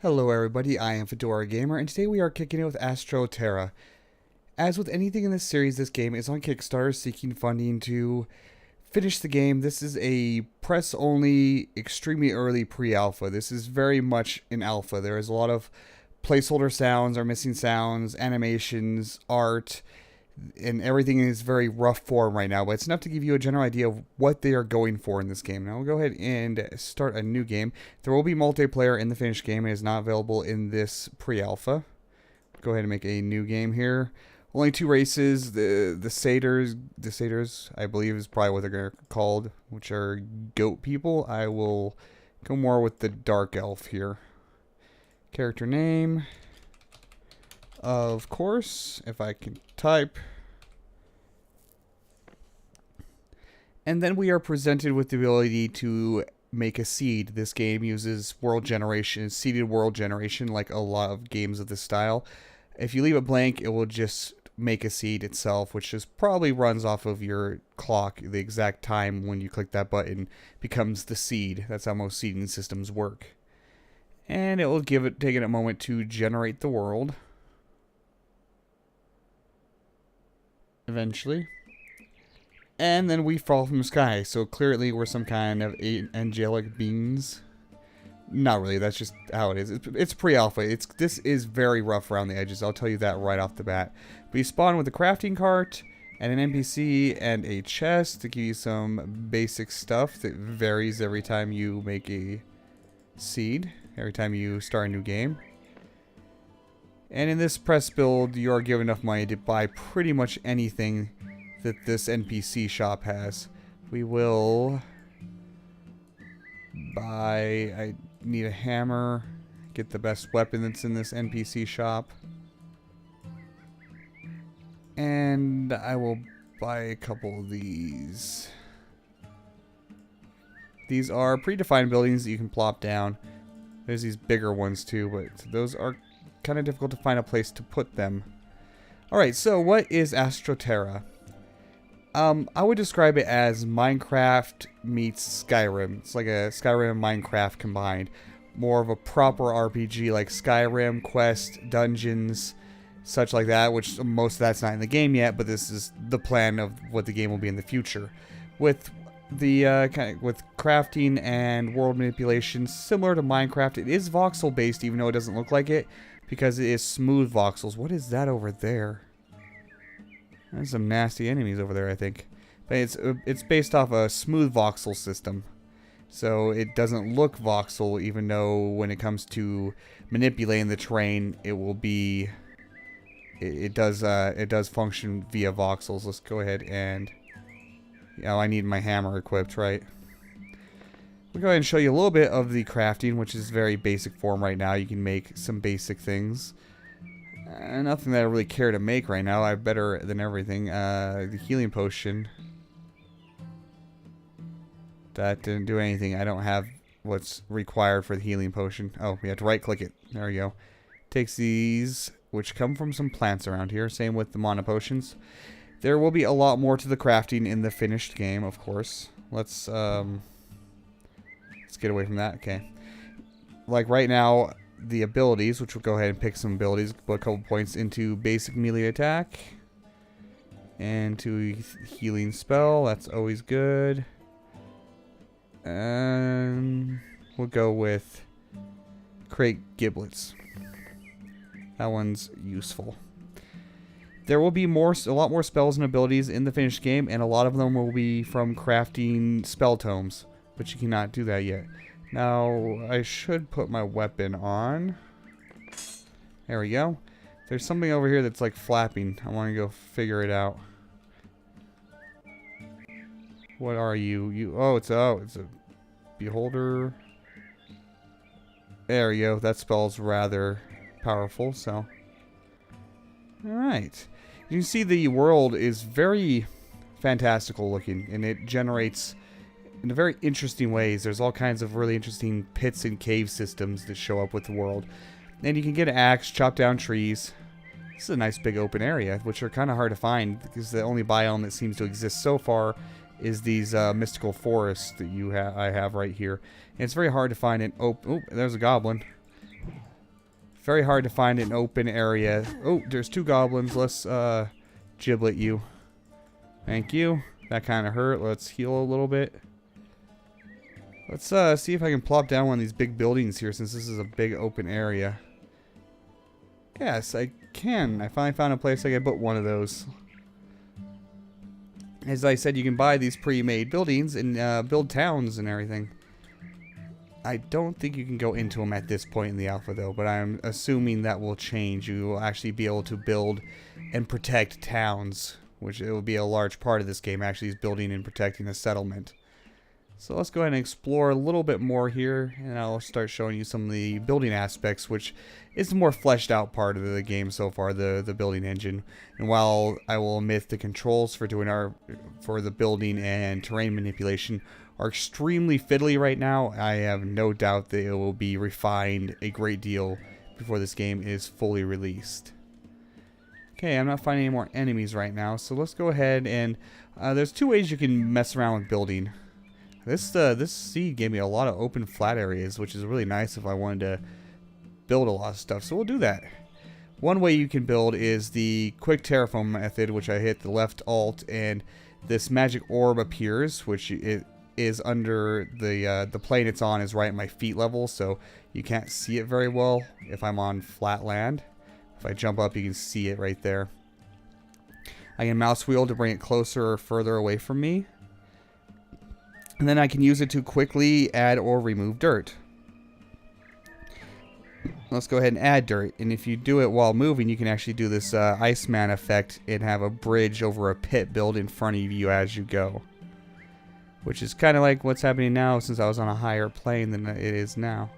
Hello everybody, I am Fedora Gamer, and today we are kicking it with Astral Terra. As with anything in this series, this game is on Kickstarter seeking funding to finish the game. This is a press-only, extremely early pre-alpha. This is very much an alpha. There is a lot of placeholder sounds or missing sounds, animations, art, and everything is very rough form right now, but it's enough to give you a general idea of what they are going for in this game. Now we'll go ahead and start a new game. There will be multiplayer in the finished game. It is not available in this pre-alpha. Go ahead and make a new game here. Only 2 races. The satyrs, I believe is probably what they're called, which are goat people. I will go more with the dark elf here. Character name, of course, if I can type. And then we are presented with the ability to make a seed. This game uses world generation, seeded world generation, like a lot of games of this style. If you leave it blank, it will just make a seed itself, which just probably runs off of your clock. The exact time when you click that button becomes the seed. That's how most seeding systems work. And it will take it a moment to generate the world. Eventually. And then we fall from the sky. So clearly we're some kind of angelic beings. Not really, that's just how it is. It's pre-alpha. This is very rough around the edges. I'll tell you that right off the bat. But you spawn with a crafting cart and an NPC and a chest to give you some basic stuff that varies every time you make a seed. Every time you start a new game. And in this press build, you are given enough money to buy pretty much anything that this NPC shop has. We will buy... I need a hammer. Get the best weapon that's in this NPC shop. And I will buy a couple of these. These are predefined buildings that you can plop down. There's these bigger ones too, but those are kind of difficult to find a place to put them. Alright, so what is Astral Terra? I would describe it as Minecraft meets Skyrim. It's like a Skyrim and Minecraft combined. More of a proper RPG like Skyrim, quest, dungeons, such like that, which most of that's not in the game yet, but this is the plan of what the game will be in the future. With the with crafting and world manipulation similar to Minecraft. It is voxel based, even though it doesn't look like it, because it is smooth voxels. What is that over there? There's some nasty enemies over there, I think. But it's based off a smooth voxel system, so it doesn't look voxel, even though when it comes to manipulating the terrain, it will be it does function via voxels. Let's go ahead and I need my hammer equipped, right? We'll go ahead and show you a little bit of the crafting, which is very basic form right now. You can make some basic things. Nothing that I really care to make right now. I have better than everything. The healing potion. That didn't do anything. I don't have what's required for the healing potion. Oh, we have to right click it. There we go. Takes these, which come from some plants around here. Same with the mana potions. There will be a lot more to the crafting in the finished game, of course. Let's get away from that. Okay. Like right now, the abilities, which we'll go ahead and pick some abilities, put a couple points into basic melee attack. And to healing spell, that's always good. And we'll go with create giblets. That one's useful. There will be a lot more spells and abilities in the finished game, and a lot of them will be from crafting spell tomes, but you cannot do that yet. Now, I should put my weapon on. There we go. There's something over here that's like flapping. I want to go figure it out. What are you? It's a beholder. There we go. That spell's rather powerful, so. Alright. You can see the world is very fantastical looking, and it generates in very interesting ways. There's all kinds of really interesting pits and cave systems that show up with the world. And you can get an axe, chop down trees, This is a nice big open area, which are kind of hard to find because the only biome that seems to exist so far is these mystical forests that I have right here. And it's very hard to find an open... Oh, there's a goblin. Very hard to find an open area. Oh, there's 2 goblins. Let's giblet you. Thank you. That kind of hurt. Let's heal a little bit. Let's see if I can plop down one of these big buildings here since this is a big open area. Yes, I can. I finally found a place I can put one of those. As I said, you can buy these pre-made buildings and build towns and everything. I don't think you can go into them at this point in the alpha though, but I'm assuming that will change. You will actually be able to build and protect towns, which it will be a large part of this game actually is building and protecting a settlement. So let's go ahead and explore a little bit more here, and I'll start showing you some of the building aspects, which is the more fleshed out part of the game so far, the building engine. And while I will admit the controls for the building and terrain manipulation are extremely fiddly right now, I have no doubt that it will be refined a great deal before this game is fully released. Okay, I'm not finding any more enemies right now, so let's go ahead and there's 2 ways you can mess around with building. This seed gave me a lot of open flat areas, which is really nice if I wanted to build a lot of stuff. So we'll do that. One way you can build is the quick terraform method, which I hit the left alt, and this magic orb appears, which it is under the plane it's on is right at my feet level, so you can't see it very well if I'm on flat land. If I jump up, you can see it right there. I can mouse wheel to bring it closer or further away from me. And then I can use it to quickly add or remove dirt. Let's go ahead and add dirt. And if you do it while moving, you can actually do this Iceman effect and have a bridge over a pit built in front of you as you go. Which is kind of like what's happening now since I was on a higher plane than it is now.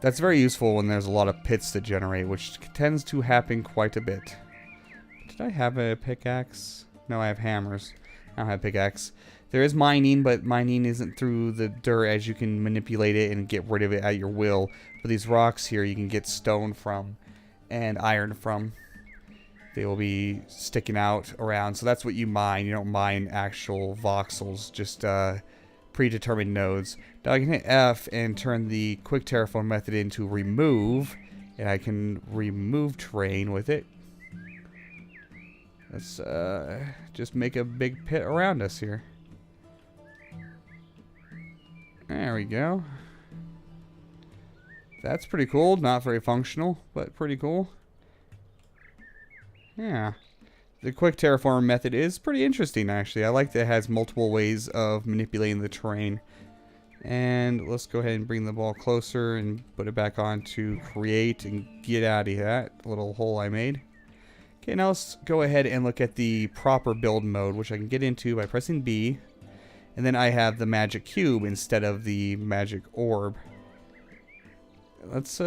That's very useful when there's a lot of pits to generate, which tends to happen quite a bit. Did I have a pickaxe? No, I have hammers. I don't have a pickaxe. There is mining, but mining isn't through the dirt, as you can manipulate it and get rid of it at your will. But these rocks here you can get stone from and iron from. They will be sticking out around, so that's what you mine. You don't mine actual voxels, just predetermined nodes. Now I can hit F and turn the quick terraform method into remove, and I can remove terrain with it. Let's just make a big pit around us here. There we go. That's pretty cool. Not very functional, but pretty cool. Yeah. The quick terraform method is pretty interesting, actually. I like that it has multiple ways of manipulating the terrain. And let's go ahead and bring the ball closer and put it back on to create and get out of that little hole I made. Okay, now let's go ahead and look at the proper build mode, which I can get into by pressing B. And then I have the magic cube instead of the magic orb. Let's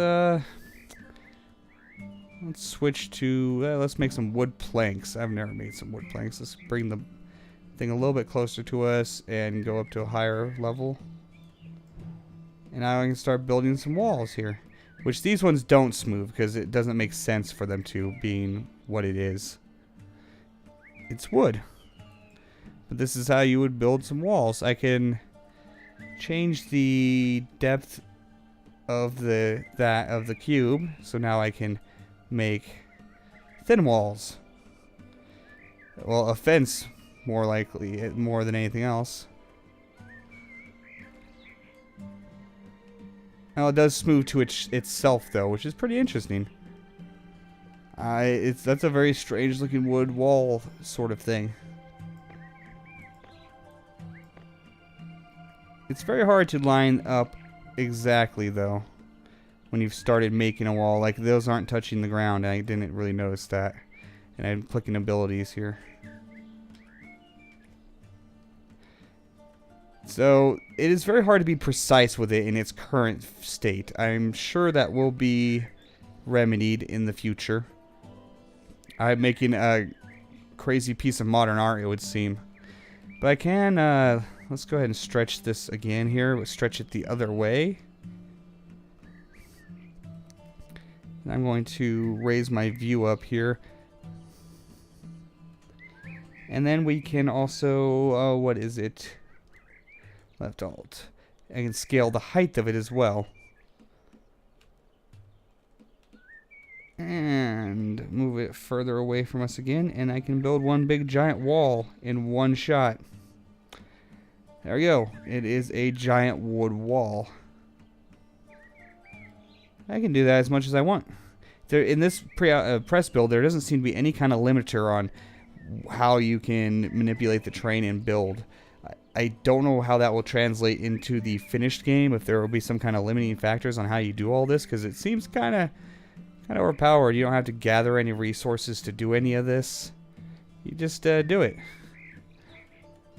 switch to, let's make some wood planks. I've never made some wood planks. Let's bring the thing a little bit closer to us and go up to a higher level. And now I can start building some walls here. Which these ones don't smooth because it doesn't make sense for them to, being what it is. It's wood. But this is how you would build some walls. I can change the depth of the cube, so now I can make thin walls. Well, a fence, more likely, more than anything else. Now it does smooth to itself though, which is pretty interesting. That's a very strange looking wood wall sort of thing. It's very hard to line up exactly though when you've started making a wall. Like those aren't touching the ground. I didn't really notice that. And I'm clicking abilities here. So it is very hard to be precise with it in its current state. I'm sure that will be remedied in the future. I'm making a crazy piece of modern art, it would seem. But I can, let's go ahead and stretch this again here. We'll stretch it the other way. I'm going to raise my view up here. And then we can also, what is it? Left alt. I can scale the height of it as well. And move it further away from us again, and I can build one big giant wall in one shot. There we go. It is a giant wood wall. I can do that as much as I want. There, in this press build, there doesn't seem to be any kind of limiter on how you can manipulate the terrain and build. I don't know how that will translate into the finished game, if there will be some kind of limiting factors on how you do all this, because it seems kind of overpowered. You don't have to gather any resources to do any of this. You just do it.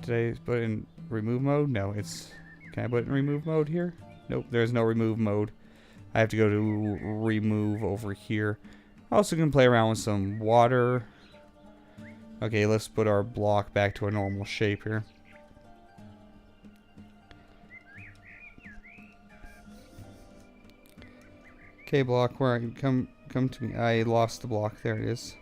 Did I put it in remove mode? No, it's... Can I put it in remove mode here? Nope, there's no remove mode. I have to go to remove over here. I also can play around with some water. Okay, let's put our block back to a normal shape here. Okay, block, where I can come to me. I lost the block. There it is.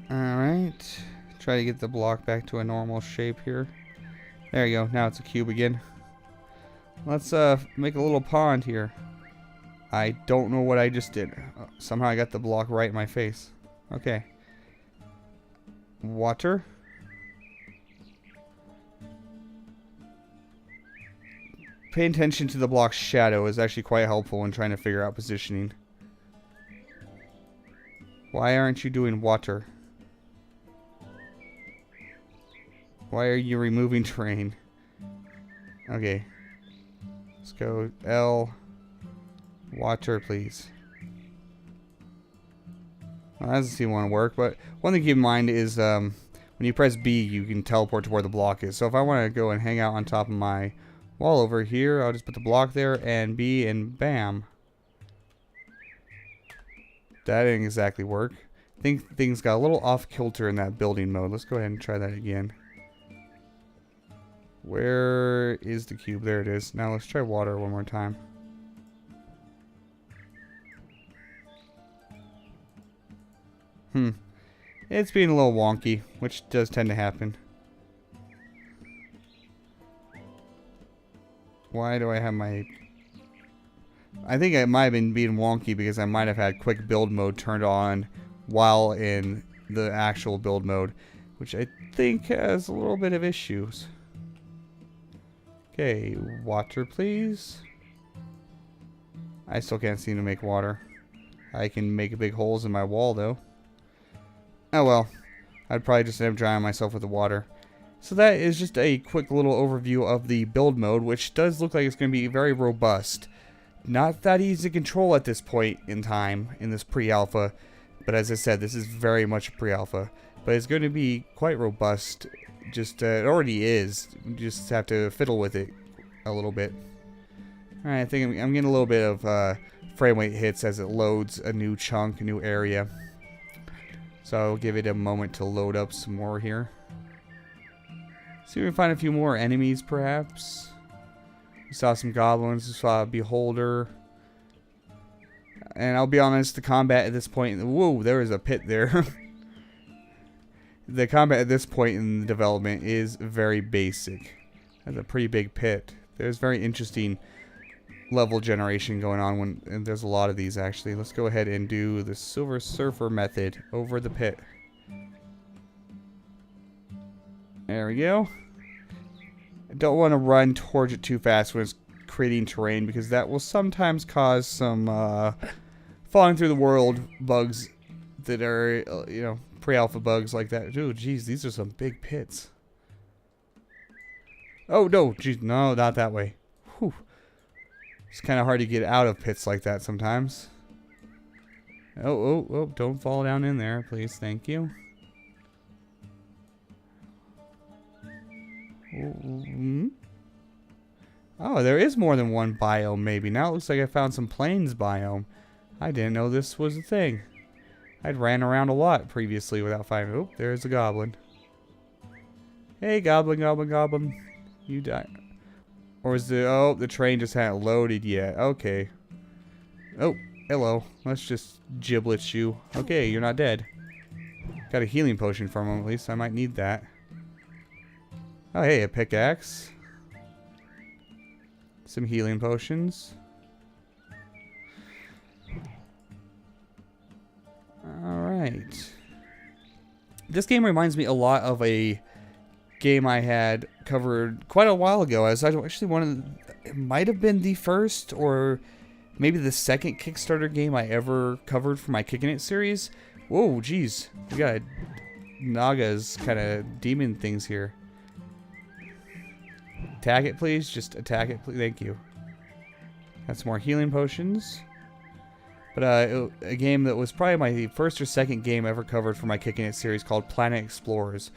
Alright. Try to get the block back to a normal shape here. There you go. Now it's a cube again. Let's make a little pond here. I don't know what I just did. Somehow I got the block right in my face. Okay. Water. Paying attention to the block's shadow is actually quite helpful in trying to figure out positioning. Why aren't you doing water? Why are you removing terrain? Okay. Let's go L. Water, please. Well, that doesn't seem to want to work, but one thing to keep in mind is when you press B, you can teleport to where the block is. So if I want to go and hang out on top of my wall over here, I'll just put the block there and B and bam. That didn't exactly work. I think things got a little off kilter in that building mode. Let's go ahead and try that again. Where is the cube? There it is. Now let's try water one more time. It's being a little wonky, which does tend to happen. Why do I have my... I think it might have been being wonky because I might have had quick build mode turned on while in the actual build mode, which I think has a little bit of issues. Okay, water please. I still can't seem to make water. I can make big holes in my wall though. Oh well, I'd probably just end up drowning myself with the water. So that is just a quick little overview of the build mode, which does look like it's going to be very robust. Not that easy to control at this point in time, in this pre-alpha. But as I said, this is very much a pre-alpha. But it's going to be quite robust. Just, it already is. You just have to fiddle with it a little bit. Alright, I think I'm getting a little bit of frame rate hits as it loads a new chunk, a new area. So I'll give it a moment to load up some more here. See if we can find a few more enemies, perhaps. We saw some goblins, we saw a beholder. And I'll be honest, the combat at this point... Whoa, there is a pit there. The combat at this point in the development is very basic. That's a pretty big pit. There's very interesting level generation going on and there's a lot of these actually. Let's go ahead and do the Silver Surfer method over the pit. There we go. I don't want to run towards it too fast when it's creating terrain because that will sometimes cause some falling through the world bugs that are, you know, pre-alpha bugs like that. Dude, geez, these are some big pits. Oh, no, geez, no, not that way. Whew. It's kind of hard to get out of pits like that sometimes. Oh, don't fall down in there, please. Thank you. Oh, there is more than one biome, maybe. Now it looks like I found some plains biome. I didn't know this was a thing. I'd ran around a lot previously without finding... Oh, there's a goblin. Hey, goblin, goblin, goblin. You die. Or is the... Oh, the train just hadn't loaded yet. Okay. Oh, hello. Let's just giblet you. Okay, you're not dead. Got a healing potion from him, at least. I might need that. Oh, hey, a pickaxe. Some healing potions. Alright. This game reminds me a lot of a game I had covered quite a while ago. I was actually one of the, it might have been the first or maybe the second Kickstarter game I ever covered for my Kickin It series. Whoa, jeez. We got Naga's kind of demon things here. Attack it, please. Just attack it, please. Thank you. Got some more healing potions. But a game that was probably my first or second game ever covered for my Kickin It series called Planet Explorers.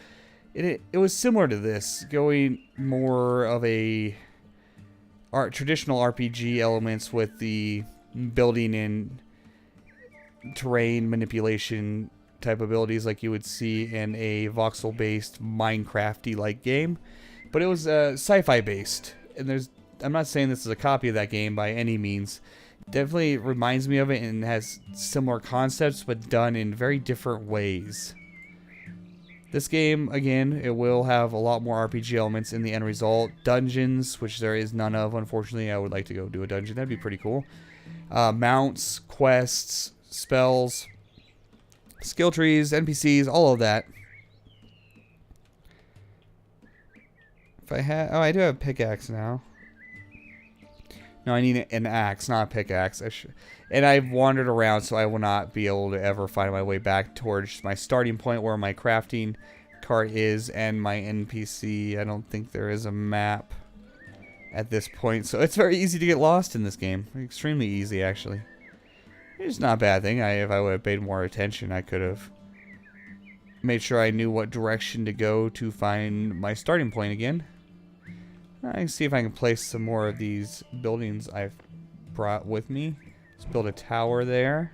It was similar to this, going more of a traditional RPG elements with the building and terrain manipulation type abilities like you would see in a voxel-based Minecraft-y like game. But it was sci-fi based, and I'm not saying this is a copy of that game by any means. Definitely reminds me of it and has similar concepts, but done in very different ways. This game, again, it will have a lot more RPG elements in the end result. Dungeons, which there is none of, unfortunately. I would like to go do a dungeon. That'd be pretty cool. Mounts, quests, spells, skill trees, NPCs, all of that. If I had... Oh, I do have a pickaxe now. No, I need an axe, not a pickaxe. And I've wandered around, so I will not be able to ever find my way back towards my starting point where my crafting cart is and my NPC. I don't think there is a map at this point, so it's very easy to get lost in this game. Extremely easy, actually. It's not a bad thing. If I would have paid more attention, I could have made sure I knew what direction to go to find my starting point again. I can see if I can place some more of these buildings I've brought with me. Let's build a tower there.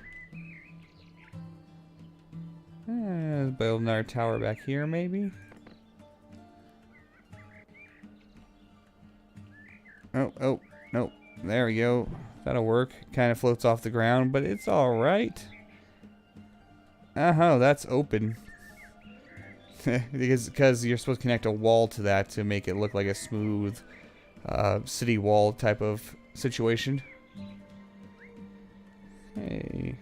Build another tower back here, maybe. Oh, no. There we go. That'll work. Kind of floats off the ground, but it's alright. Oh, that's open. because you're supposed to connect a wall to that to make it look like a smooth city wall type of situation. Hey.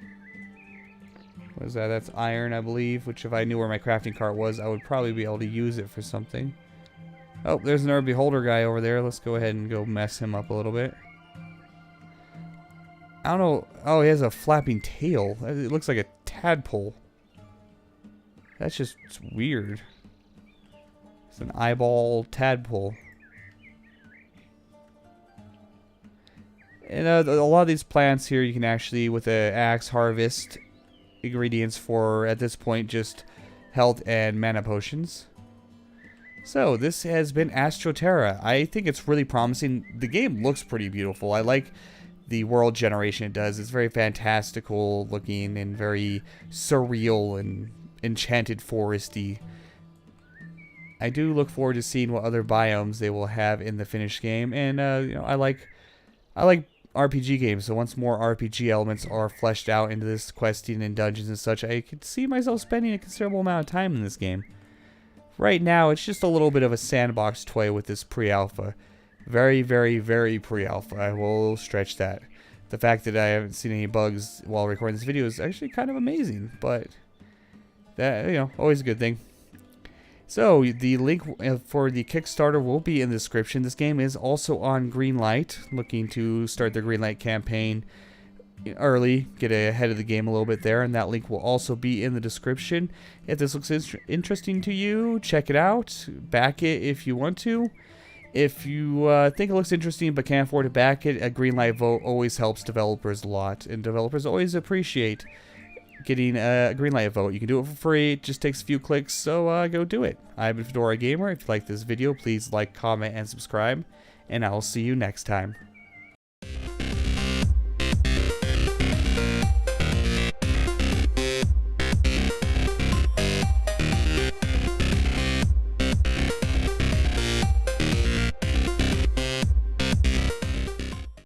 What is that? That's iron, I believe, which if I knew where my crafting cart was, I would probably be able to use it for something. Oh, there's another beholder guy over there. Let's go ahead and go mess him up a little bit. I don't know. Oh, he has a flapping tail. It looks like a tadpole. That's just weird. It's an eyeball tadpole. And a lot of these plants here you can actually, with an axe, harvest ingredients for, at this point, just health and mana potions. So, this has been Astral Terra. I think it's really promising. The game looks pretty beautiful. I like the world generation it does. It's very fantastical looking and very surreal and enchanted foresty. I do look forward to seeing what other biomes they will have in the finished game, and you know, I like RPG games, so once more RPG elements are fleshed out into this questing and dungeons and such, I could see myself spending a considerable amount of time in this game. Right now, it's just a little bit of a sandbox toy with this pre-alpha. Very, very, very pre-alpha. I will stretch that. The fact that I haven't seen any bugs while recording this video is actually kind of amazing, but that, you know, always a good thing. So, the link for the Kickstarter will be in the description. This game is also on Greenlight, looking to start their Greenlight campaign early, get ahead of the game a little bit there, and that link will also be in the description. If this looks interesting to you, check it out, back it if you want to. If you think it looks interesting but can't afford to back it, a Greenlight vote always helps developers a lot, and developers always appreciate getting a Greenlight vote. You can do it for free. It just takes a few clicks, so go do it. I'm Fedora Gamer. If you like this video, please like, comment, and subscribe, and I'll see you next time.